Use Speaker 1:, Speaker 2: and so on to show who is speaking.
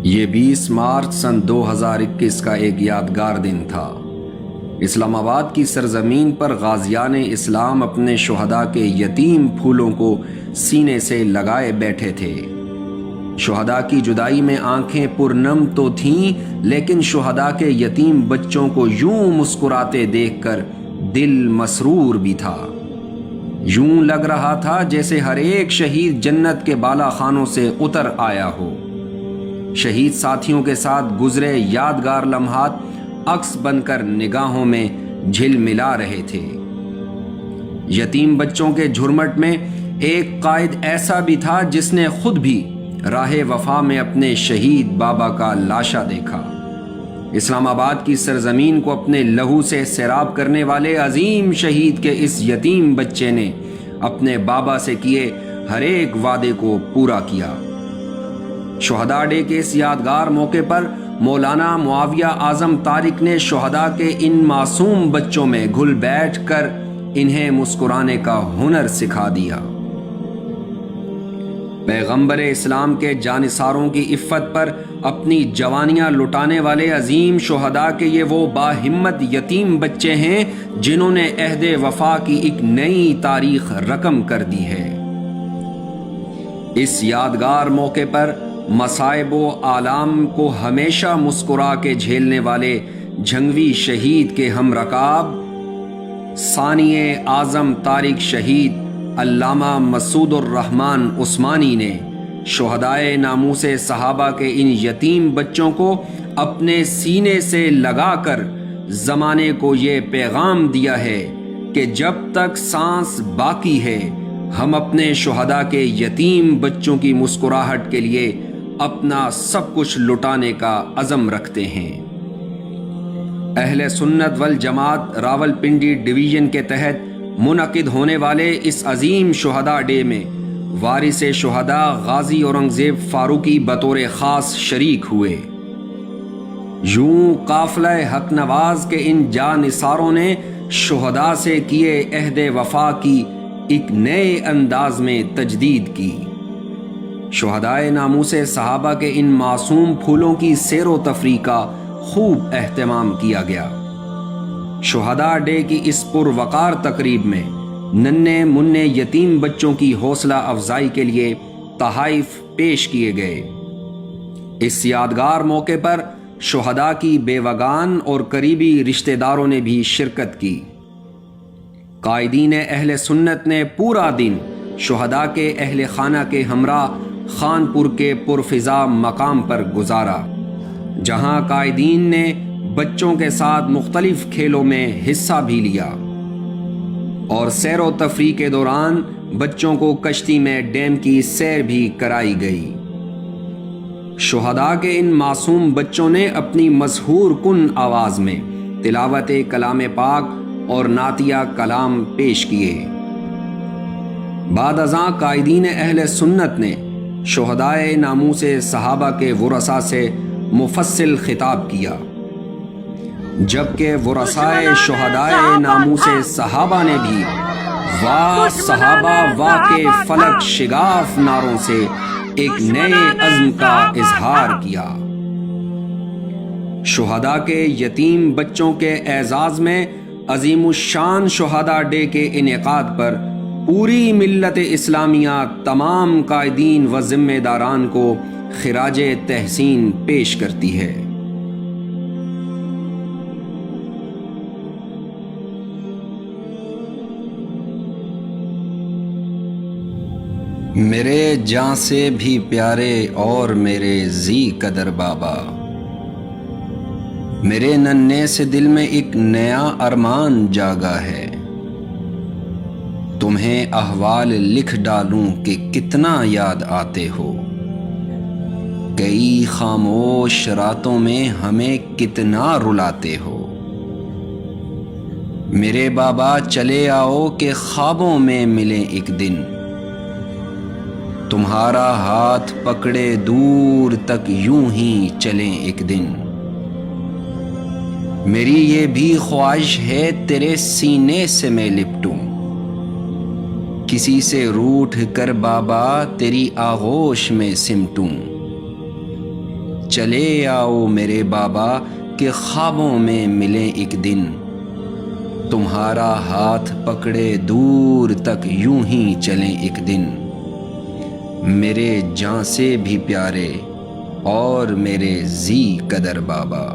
Speaker 1: یہ 20 مارچ سن 2021 کا ایک یادگار دن تھا۔ اسلام آباد کی سرزمین پر غازیان اسلام اپنے شہداء کے یتیم پھولوں کو سینے سے لگائے بیٹھے تھے۔ شہداء کی جدائی میں آنکھیں پرنم تو تھیں، لیکن شہداء کے یتیم بچوں کو یوں مسکراتے دیکھ کر دل مسرور بھی تھا۔ یوں لگ رہا تھا جیسے ہر ایک شہید جنت کے بالا خانوں سے اتر آیا ہو۔ شہید ساتھیوں کے ساتھ گزرے یادگار لمحات عکس بن کر نگاہوں میں جھل ملا رہے تھے۔ یتیم بچوں کے جھرمٹ میں ایک قائد ایسا بھی تھا جس نے خود بھی راہ وفا میں اپنے شہید بابا کا لاشا دیکھا۔ اسلام آباد کی سرزمین کو اپنے لہو سے سیراب کرنے والے عظیم شہید کے اس یتیم بچے نے اپنے بابا سے کیے ہر ایک وعدے کو پورا کیا۔ شہداء ڈے کے اس یادگار موقع پر مولانا معاویہ اعظم طارق نے شہداء کے ان معصوم بچوں میں گھل بیٹھ کر انہیں مسکرانے کا ہنر سکھا دیا۔ پیغمبر اسلام کے جانثاروں کی عفت پر اپنی جوانیاں لٹانے والے عظیم شہداء کے یہ وہ باہمت یتیم بچے ہیں جنہوں نے عہد وفا کی ایک نئی تاریخ رقم کر دی ہے۔ اس یادگار موقع پر مصائب و آلام کو ہمیشہ مسکرا کے جھیلنے والے جھنگوی شہید کے ہم رکاب ثانی اعظم طارق شہید علامہ مسعود الرحمن عثمانی نے شہدائے ناموس صحابہ کے ان یتیم بچوں کو اپنے سینے سے لگا کر زمانے کو یہ پیغام دیا ہے کہ جب تک سانس باقی ہے ہم اپنے شہداء کے یتیم بچوں کی مسکراہٹ کے لیے اپنا سب کچھ لٹانے کا عزم رکھتے ہیں۔ اہل سنت والجماعت راولپنڈی ڈویژن کے تحت منعقد ہونے والے اس عظیم شہداء ڈے میں وارث شہداء غازی اورنگزیب فاروقی بطور خاص شریک ہوئے۔ یوں قافلہ حق نواز کے ان جانثاروں نے شہداء سے کیے عہد وفا کی ایک نئے انداز میں تجدید کی۔ شہدائے ناموس صحابہ کے ان معصوم پھولوں کی سیر و تفریح کا خوب اہتمام کیا گیا۔ شہداء ڈے کی اس پروقار تقریب میں ننھے منھے یتیم بچوں کی حوصلہ افزائی کے لیے تحائف پیش کیے گئے۔ اس یادگار موقع پر شہداء کی بیوگان اور قریبی رشتہ داروں نے بھی شرکت کی۔ قائدین اہل سنت نے پورا دن شہداء کے اہل خانہ کے ہمراہ خانپور کے پرفضا مقام پر گزارا، جہاں قائدین نے بچوں کے ساتھ مختلف کھیلوں میں حصہ بھی لیا اور سیر و تفریح کے دوران بچوں کو کشتی میں ڈیم کی سیر بھی کرائی گئی۔ شہداء کے ان معصوم بچوں نے اپنی مسحور کن آواز میں تلاوت کلام پاک اور نعتیہ کلام پیش کیے۔ بعد ازاں قائدین اہل سنت نے شہدائے ناموس صحابہ کے ورثاء سے مفصل خطاب کیا، جبکہ ورثائے شہدائے ناموس صحابہ نے بھی واہ صحابہ واہ کے فلک شگاف نعروں سے ایک نئے عزم کا اظہار کیا۔ شہداء کے یتیم بچوں کے اعزاز میں عظیم الشان شہداء ڈے کے انعقاد پر پوری ملت اسلامیہ تمام قائدین و ذمہ داران کو خراج تحسین پیش کرتی ہے۔ میرے جاں سے بھی پیارے اور میرے ذی قدر بابا، میرے ننھے سے دل میں ایک نیا ارمان جاگا ہے۔ تمہیں احوال لکھ ڈالوں کہ کتنا یاد آتے ہو، کئی خاموش راتوں میں ہمیں کتنا رلاتے ہو۔ میرے بابا چلے آؤ کہ خوابوں میں ملیں ایک دن، تمہارا ہاتھ پکڑے دور تک یوں ہی چلیں ایک دن۔ میری یہ بھی خواہش ہے تیرے سینے سے میں لپٹوں، کسی سے روٹھ کر بابا تیری آغوش میں سمٹوں۔ چلے آؤ میرے بابا کہ خوابوں میں ملیں ایک دن، تمہارا ہاتھ پکڑے دور تک یوں ہی چلیں ایک دن، میرے جاں سے بھی پیارے اور میرے ذی قدر بابا۔